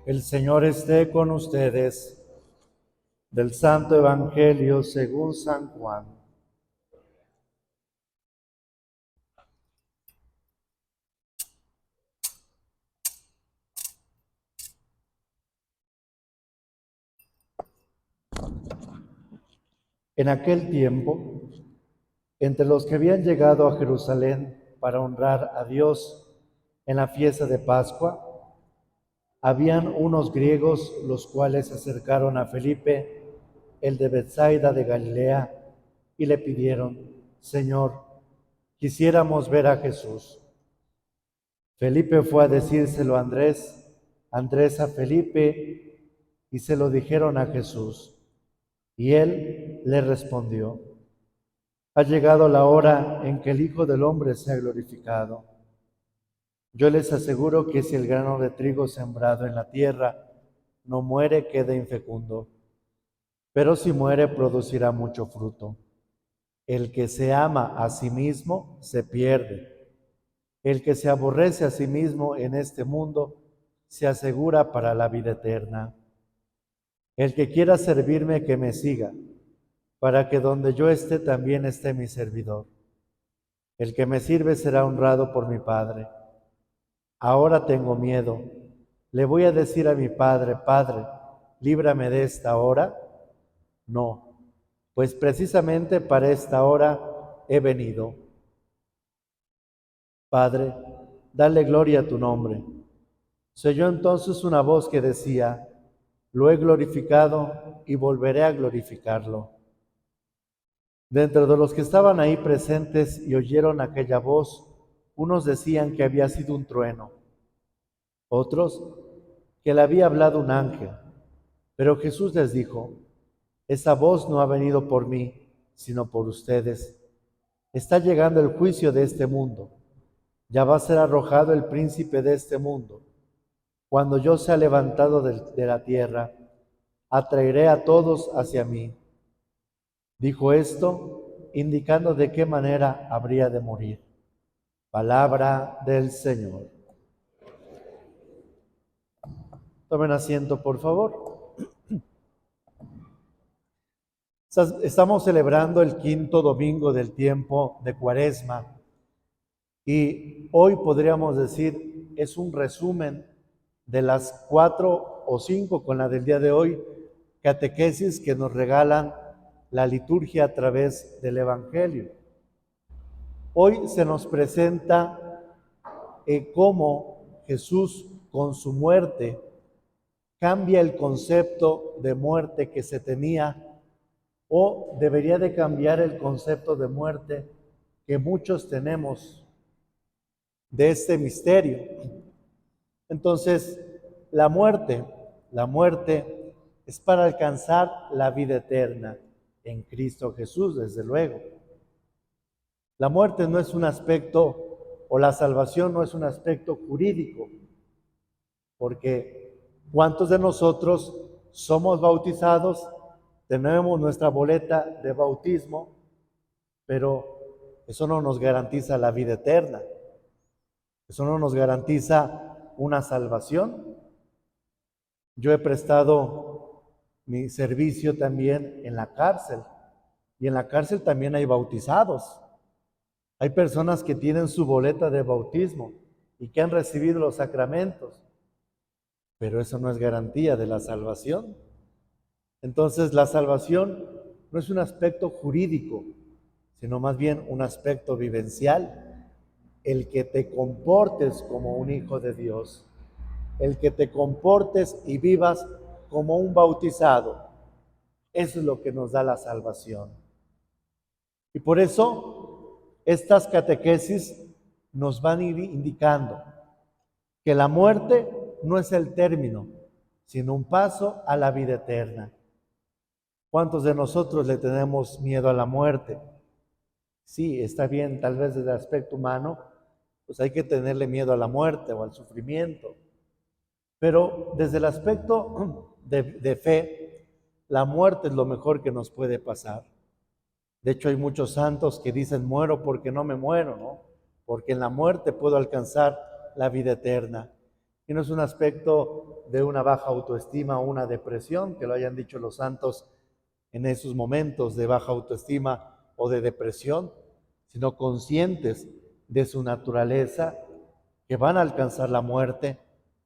El Señor esté con ustedes. Del Santo Evangelio según San Juan. En aquel tiempo, entre los que habían llegado a Jerusalén para honrar a Dios en la fiesta de Pascua, habían unos griegos los cuales se acercaron a Felipe, el de Betsaida de Galilea, y le pidieron: Señor, quisiéramos ver a Jesús. Felipe fue a decírselo a Andrés, Andrés a Felipe, y se lo dijeron a Jesús. Y él le respondió: ha llegado la hora en que el Hijo del Hombre sea glorificado. Yo les aseguro que si el grano de trigo sembrado en la tierra no muere, queda infecundo, pero si muere, producirá mucho fruto. El que se ama a sí mismo se pierde. El que se aborrece a sí mismo en este mundo se asegura para la vida eterna. El que quiera servirme, que me siga, para que donde yo esté también esté mi servidor. El que me sirve será honrado por mi Padre. Ahora tengo miedo. ¿Le voy a decir a mi Padre: Padre, líbrame de esta hora? No, pues precisamente para esta hora he venido. Padre, dale gloria a tu nombre. Se oyó entonces una voz que decía: lo he glorificado y volveré a glorificarlo. Dentro de los que estaban ahí presentes y oyeron aquella voz, unos decían que había sido un trueno, otros que le había hablado un ángel. Pero Jesús les dijo: esa voz no ha venido por mí, sino por ustedes. Está llegando el juicio de este mundo. Ya va a ser arrojado el príncipe de este mundo. Cuando yo sea levantado de la tierra, atraeré a todos hacia mí. Dijo esto, indicando de qué manera habría de morir. Palabra del Señor. Tomen asiento, por favor. Estamos celebrando el quinto domingo del tiempo de Cuaresma y hoy podríamos decir es un resumen de las 4 o 5 con la del día de hoy, catequesis que nos regalan la liturgia a través del Evangelio. Hoy se nos presenta cómo Jesús con su muerte cambia el concepto de muerte que se tenía, o debería de cambiar el concepto de muerte que muchos tenemos de este misterio. Entonces, la muerte es para alcanzar la vida eterna en Cristo Jesús, desde luego. La muerte no es un aspecto, o la salvación no es un aspecto jurídico, porque ¿cuántos de nosotros somos bautizados? Tenemos nuestra boleta de bautismo, pero eso no nos garantiza la vida eterna. Eso no nos garantiza una salvación. Yo he prestado mi servicio también en la cárcel, y en la cárcel también hay bautizados. Hay personas que tienen su boleta de bautismo y que han recibido los sacramentos, pero eso no es garantía de la salvación. Entonces, la salvación no es un aspecto jurídico, sino más bien un aspecto vivencial. El que te comportes como un hijo de Dios, el que te comportes y vivas como un bautizado, eso es lo que nos da la salvación. Y por eso estas catequesis nos van a ir indicando que la muerte no es el término, sino un paso a la vida eterna. ¿Cuántos de nosotros le tenemos miedo a la muerte? Sí, está bien, tal vez desde el aspecto humano, pues hay que tenerle miedo a la muerte o al sufrimiento. Pero desde el aspecto de fe, la muerte es lo mejor que nos puede pasar. De hecho, hay muchos santos que dicen: muero porque no me muero, ¿no? Porque en la muerte puedo alcanzar la vida eterna. Y no es un aspecto de una baja autoestima o una depresión, que lo hayan dicho los santos en esos momentos de baja autoestima o de depresión, sino conscientes de su naturaleza, que van a alcanzar la muerte,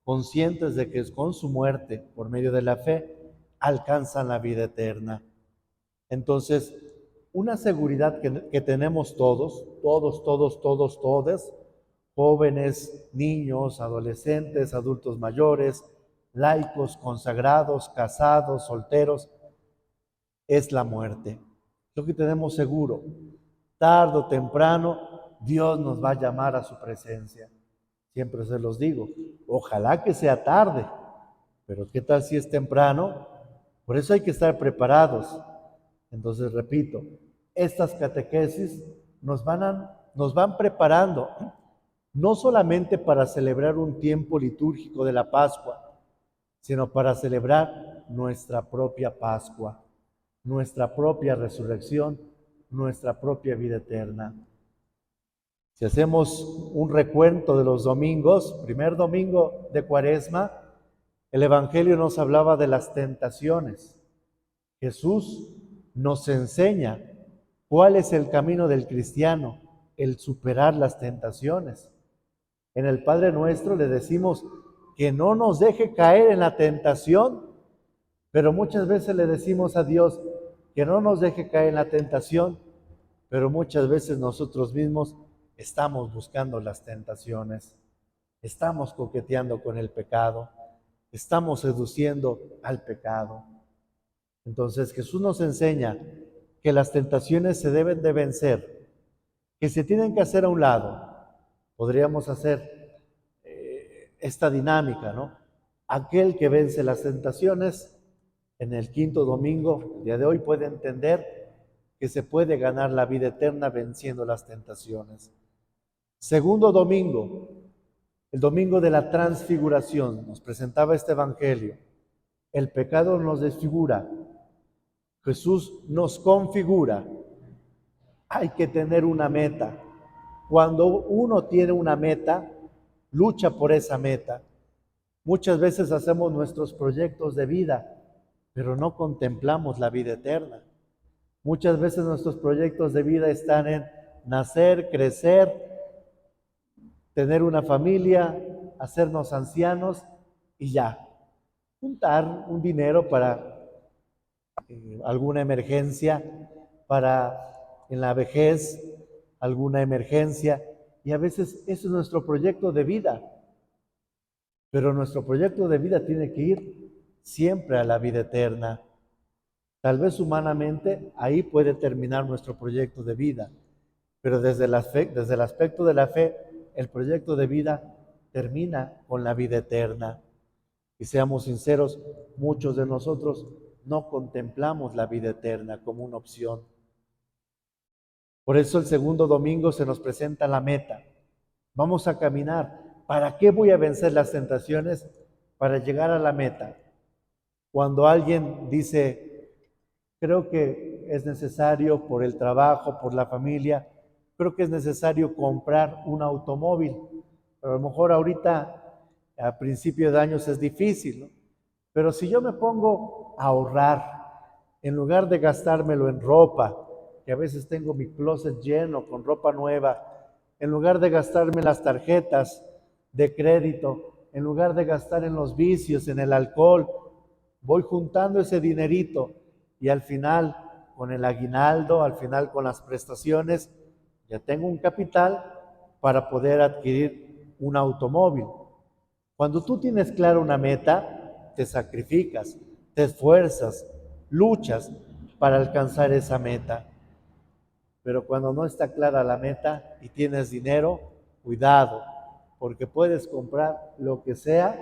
conscientes de que es con su muerte, por medio de la fe, alcanzan la vida eterna. Entonces, una seguridad que tenemos todos, jóvenes, niños, adolescentes, adultos mayores, laicos, consagrados, casados, solteros, es la muerte. Lo que tenemos seguro, tarde o temprano, Dios nos va a llamar a su presencia. Siempre se los digo, ojalá que sea tarde, pero ¿qué tal si es temprano? Por eso hay que estar preparados. Entonces, repito, estas catequesis nos van preparando no solamente para celebrar un tiempo litúrgico de la Pascua, sino para celebrar nuestra propia Pascua, nuestra propia resurrección, nuestra propia vida eterna. Si hacemos un recuento de los domingos, primer domingo de Cuaresma, el Evangelio nos hablaba de las tentaciones. Jesús nos enseña cuál es el camino del cristiano, el superar las tentaciones. En el Padre Nuestro le decimos que no nos deje caer en la tentación, pero muchas veces le decimos a Dios que no nos deje caer en la tentación, pero muchas veces nosotros mismos estamos buscando las tentaciones, estamos coqueteando con el pecado, estamos seduciendo al pecado. Entonces Jesús nos enseña que las tentaciones se deben de vencer, que se tienen que hacer a un lado. Podríamos hacer esta dinámica, ¿no? Aquel que vence las tentaciones en el quinto domingo, el día de hoy, puede entender que se puede ganar la vida eterna venciendo las tentaciones. Segundo domingo, el domingo de la transfiguración, nos presentaba este evangelio. El pecado nos desfigura, Jesús nos configura. Hay que tener una meta. Cuando uno tiene una meta, lucha por esa meta. Muchas veces hacemos nuestros proyectos de vida, pero no contemplamos la vida eterna. Muchas veces nuestros proyectos de vida están en nacer, crecer, tener una familia, hacernos ancianos y ya. Juntar un dinero para alguna emergencia, para en la vejez, alguna emergencia. Y a veces eso es nuestro proyecto de vida. Pero nuestro proyecto de vida tiene que ir siempre a la vida eterna. Tal vez humanamente ahí puede terminar nuestro proyecto de vida, pero desde el aspecto de la fe, el proyecto de vida termina con la vida eterna. Y seamos sinceros, muchos de nosotros no contemplamos la vida eterna como una opción. Por eso el segundo domingo se nos presenta la meta. Vamos a caminar. ¿Para qué voy a vencer las tentaciones? Para llegar a la meta. Cuando alguien dice, creo que es necesario por el trabajo, por la familia, creo que es necesario comprar un automóvil. Pero a lo mejor ahorita, a principio de años es difícil, ¿no? Pero si yo me pongo a ahorrar, en lugar de gastármelo en ropa, que a veces tengo mi closet lleno con ropa nueva, en lugar de gastarme las tarjetas de crédito, en lugar de gastar en los vicios, en el alcohol, voy juntando ese dinerito y al final, con el aguinaldo, al final con las prestaciones, ya tengo un capital para poder adquirir un automóvil. Cuando tú tienes clara una meta, te sacrificas, te esfuerzas, luchas para alcanzar esa meta. Pero cuando no está clara la meta y tienes dinero, cuidado, porque puedes comprar lo que sea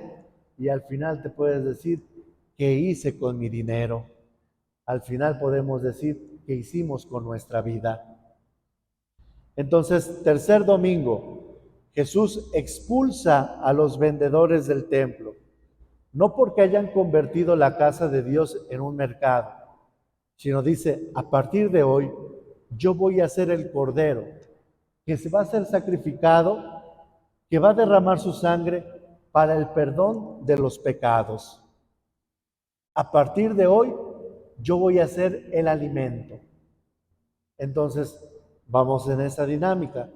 y al final te puedes decir, ¿qué hice con mi dinero? Al final podemos decir, ¿qué hicimos con nuestra vida? Entonces, tercer domingo, Jesús expulsa a los vendedores del templo, no porque hayan convertido la casa de Dios en un mercado, sino dice, a partir de hoy, yo voy a ser el Cordero, que se va a ser sacrificado, que va a derramar su sangre para el perdón de los pecados. A partir de hoy, yo voy a ser el alimento. Entonces, vamos en esa dinámica.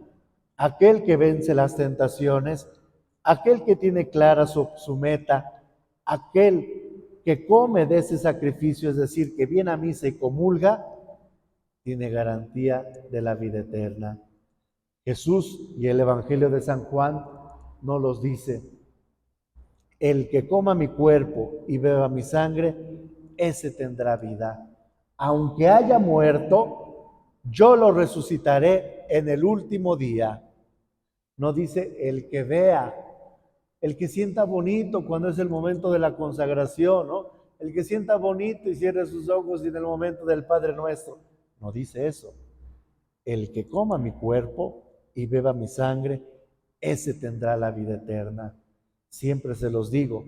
Aquel que vence las tentaciones, aquel que tiene clara su meta, aquel que come de ese sacrificio, es decir, que viene a misa y comulga, tiene garantía de la vida eterna. Jesús y el Evangelio de San Juan nos los dice: el que coma mi cuerpo y beba mi sangre, ese tendrá vida. Aunque haya muerto, yo lo resucitaré en el último día. No dice el que vea, el que sienta bonito cuando es el momento de la consagración, ¿no? El que sienta bonito y cierre sus ojos y en el momento del Padre Nuestro. No dice eso. El que coma mi cuerpo y beba mi sangre, ese tendrá la vida eterna. Siempre se los digo,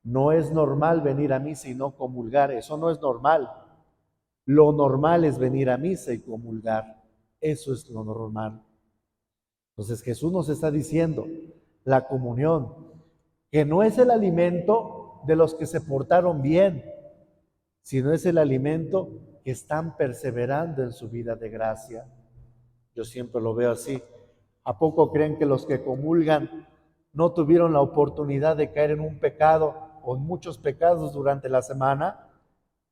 no es normal venir a misa y no comulgar, eso no es normal. Lo normal es venir a misa y comulgar, eso es lo normal. Entonces Jesús nos está diciendo, la comunión, que no es el alimento de los que se portaron bien, sino es el alimento que están perseverando en su vida de gracia. Yo siempre lo veo así. ¿A poco creen que los que comulgan no tuvieron la oportunidad de caer en un pecado o en muchos pecados durante la semana?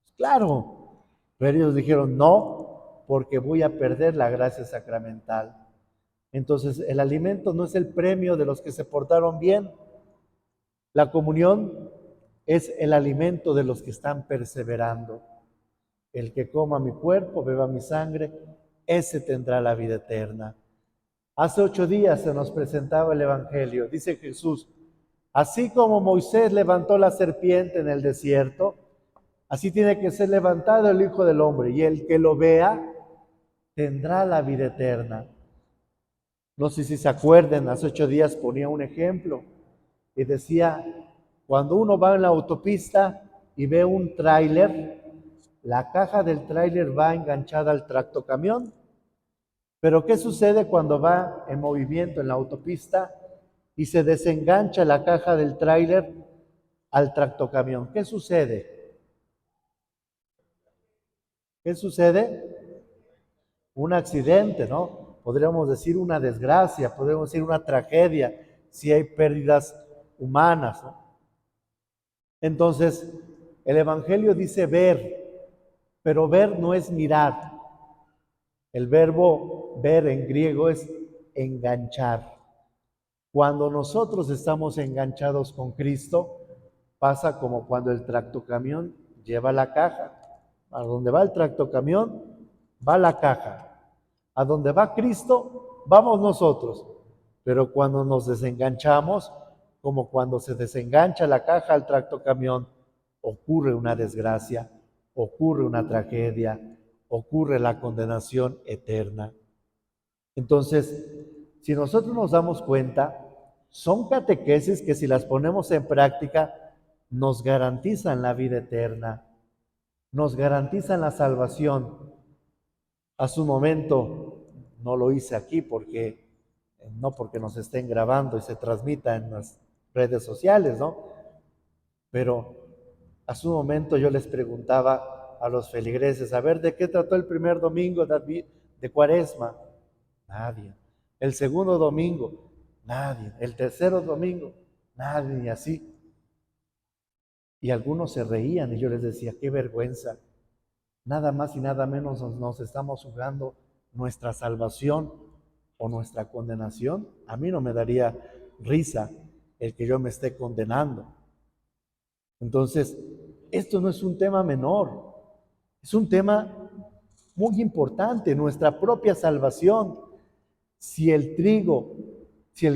Pues claro, pero ellos dijeron no, porque voy a perder la gracia sacramental. Entonces, el alimento no es el premio de los que se portaron bien. La comunión es el alimento de los que están perseverando. El que coma mi cuerpo, beba mi sangre, ese tendrá la vida eterna. Hace 8 días se nos presentaba el Evangelio. Dice Jesús, así como Moisés levantó la serpiente en el desierto, así tiene que ser levantado el Hijo del Hombre, y el que lo vea tendrá la vida eterna. No sé si se acuerdan, hace 8 días ponía un ejemplo y decía, cuando uno va en la autopista y ve un tráiler, la caja del tráiler va enganchada al tractocamión. Pero ¿qué sucede cuando va en movimiento en la autopista y se desengancha la caja del tráiler al tractocamión? ¿Qué sucede? ¿Qué sucede? Un accidente, ¿no? Podríamos decir una desgracia, podríamos decir una tragedia, si hay pérdidas humanas, ¿no? Entonces, el Evangelio dice ver, pero ver no es mirar. El verbo ver en griego es enganchar. Cuando nosotros estamos enganchados con Cristo, pasa como cuando el tractocamión lleva la caja. A donde va el tractocamión, va la caja. A donde va Cristo, vamos nosotros. Pero cuando nos desenganchamos, como cuando se desengancha la caja al tractocamión, ocurre una desgracia, ocurre una tragedia, ocurre la condenación eterna. Entonces, si nosotros nos damos cuenta, son catequesis que si las ponemos en práctica, nos garantizan la vida eterna, nos garantizan la salvación. A su momento, no lo hice aquí no porque nos estén grabando y se transmita en las redes sociales, ¿no? Pero a su momento yo les preguntaba a los feligreses, a ver, ¿de qué trató el primer domingo de Cuaresma? Nadie. El segundo domingo, nadie. El tercer domingo, nadie, y así. Y algunos se reían y yo les decía, qué vergüenza. Nada más y nada menos nos estamos jugando nuestra salvación o nuestra condenación. A mí no me daría risa el que yo me esté condenando. Entonces, esto no es un tema menor, es un tema muy importante, nuestra propia salvación. Si el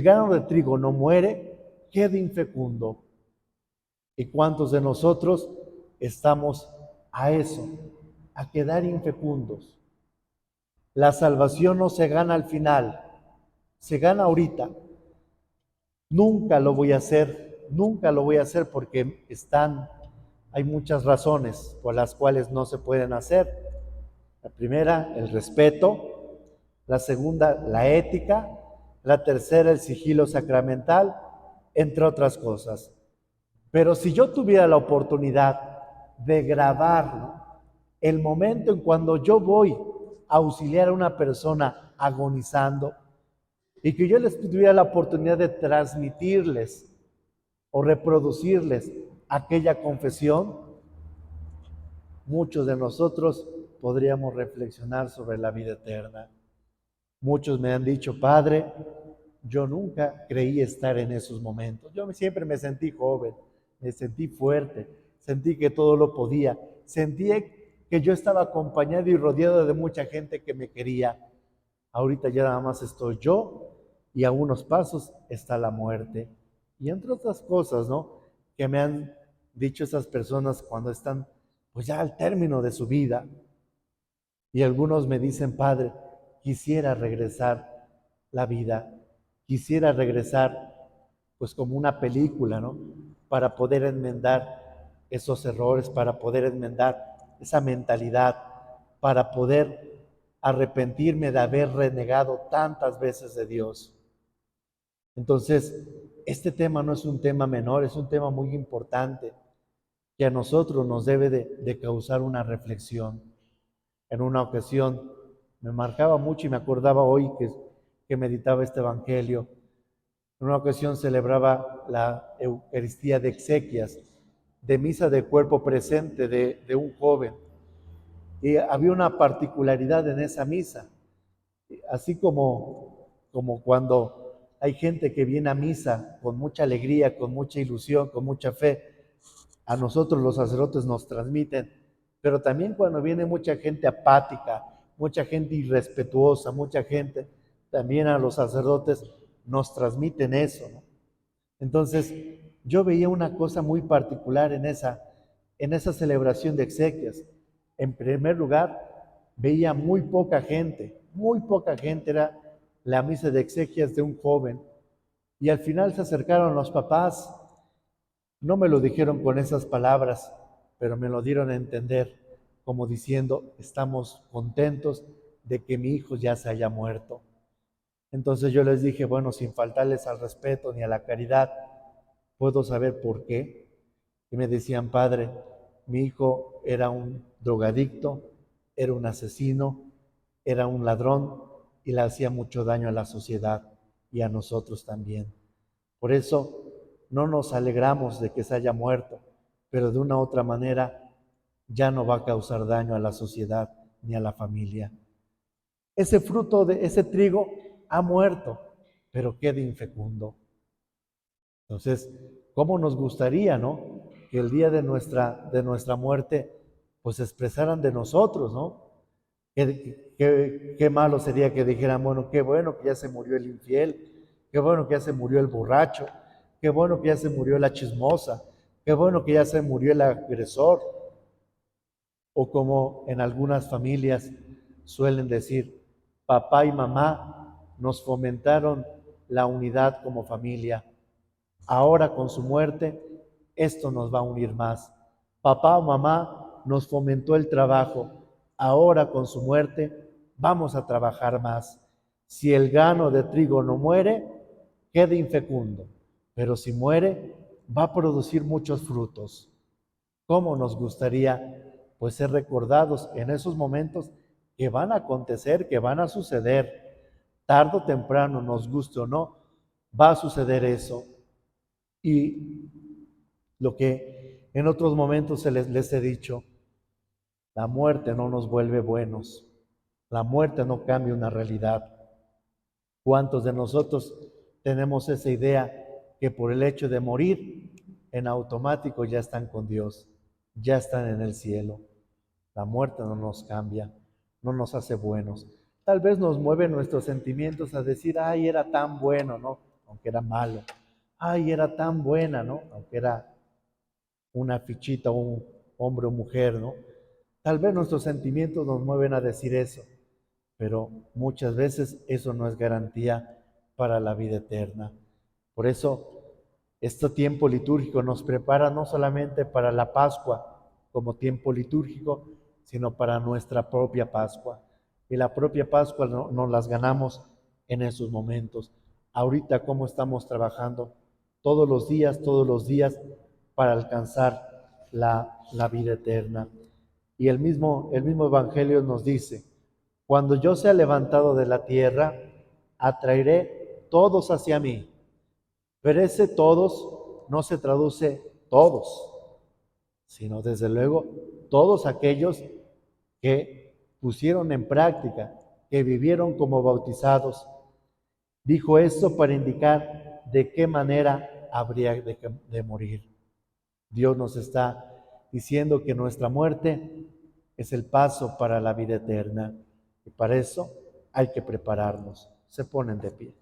grano de trigo no muere, queda infecundo. ¿Y cuántos de nosotros estamos a eso, a quedar infecundos? La salvación no se gana al final, se gana ahorita. Nunca lo voy a hacer porque hay muchas razones por las cuales no se pueden hacer. La primera, el respeto. La segunda, la ética. La tercera, el sigilo sacramental. entre otras cosas. Pero si yo tuviera la oportunidad de grabar, ¿no?, el momento en cuando yo voy a auxiliar a una persona agonizando y que yo les tuviera la oportunidad de transmitirles o reproducirles aquella confesión, muchos de nosotros podríamos reflexionar sobre la vida eterna. Muchos me han dicho: Padre, yo nunca creí estar en esos momentos. Yo siempre me sentí joven, me sentí fuerte, sentí que todo lo podía, sentí que yo estaba acompañado y rodeado de mucha gente que me quería. Ahorita ya nada más estoy yo y a unos pasos está la muerte. Y entre otras cosas, ¿no?, que me han dicho esas personas cuando están pues ya al término de su vida. Y algunos me dicen: Padre, quisiera regresar la vida, quisiera regresar pues como una película, ¿no?, para poder enmendar esos errores, para poder enmendar esa mentalidad, para poder arrepentirme de haber renegado tantas veces de Dios. Entonces, este tema no es un tema menor, es un tema muy importante que a nosotros nos debe de causar una reflexión. En una ocasión me marcaba mucho y me acordaba hoy que meditaba este evangelio. En una ocasión celebraba la Eucaristía de exequias, de misa de cuerpo presente de un joven. Y había una particularidad en esa misa. Así como cuando hay gente que viene a misa con mucha alegría, con mucha ilusión, con mucha fe, a nosotros los sacerdotes nos transmiten, pero también cuando viene mucha gente apática, mucha gente irrespetuosa, mucha gente, también a los sacerdotes nos transmiten eso, ¿no? Entonces, yo veía una cosa muy particular en esa celebración de exequias. En primer lugar, veía muy poca gente, era la misa de exequias de un joven, y al final se acercaron los papás. No me lo dijeron con esas palabras, pero me lo dieron a entender, como diciendo: estamos contentos de que mi hijo ya se haya muerto. Entonces yo les dije: bueno, sin faltarles al respeto ni a la caridad, ¿puedo saber por qué? Y me decían: Padre, mi hijo era un drogadicto, era un asesino, era un ladrón y le hacía mucho daño a la sociedad y a nosotros también. Por eso no nos alegramos de que se haya muerto, pero de una u otra manera ya no va a causar daño a la sociedad ni a la familia. Ese fruto de ese trigo ha muerto, pero queda infecundo. Entonces, ¿cómo nos gustaría, no?, que el día de nuestra muerte, pues expresaran de nosotros, ¿no? Qué malo sería que dijeran: bueno, qué bueno que ya se murió el infiel, qué bueno que ya se murió el borracho, qué bueno que ya se murió la chismosa, qué bueno que ya se murió el agresor. O como en algunas familias suelen decir: papá y mamá nos fomentaron la unidad como familia. Ahora con su muerte, esto nos va a unir más. Papá o mamá nos fomentó el trabajo. Ahora con su muerte, vamos a trabajar más. Si el grano de trigo no muere, queda infecundo. Pero si muere, va a producir muchos frutos. ¿Cómo nos gustaría pues ser recordados en esos momentos que van a acontecer, que van a suceder? Tarde o temprano, nos guste o no, va a suceder eso. Y lo que en otros momentos les he dicho: la muerte no nos vuelve buenos, la muerte no cambia una realidad. ¿Cuántos de nosotros tenemos esa idea que por el hecho de morir, en automático ya están con Dios, ya están en el cielo? La muerte no nos cambia, no nos hace buenos. Tal vez nos mueve nuestros sentimientos a decir: ay, era tan bueno, ¿no?, aunque era malo. Ay, era tan buena, ¿no?, aunque era una fichita, un hombre o mujer, ¿no? Tal vez nuestros sentimientos nos mueven a decir eso, pero muchas veces eso no es garantía para la vida eterna. Por eso, este tiempo litúrgico nos prepara no solamente para la Pascua como tiempo litúrgico, sino para nuestra propia Pascua. Y la propia Pascua nos las ganamos en esos momentos. Ahorita, ¿cómo estamos trabajando todos los días, para alcanzar la vida eterna. Y el mismo Evangelio nos dice, cuando yo sea levantado de la tierra, atraeré todos hacia mí. Pero ese todos no se traduce todos, sino desde luego todos aquellos que pusieron en práctica, que vivieron como bautizados. Dijo esto para indicar de qué manera habría de morir. Dios nos está diciendo que nuestra muerte es el paso para la vida eterna. Y para eso hay que prepararnos. Se ponen de pie.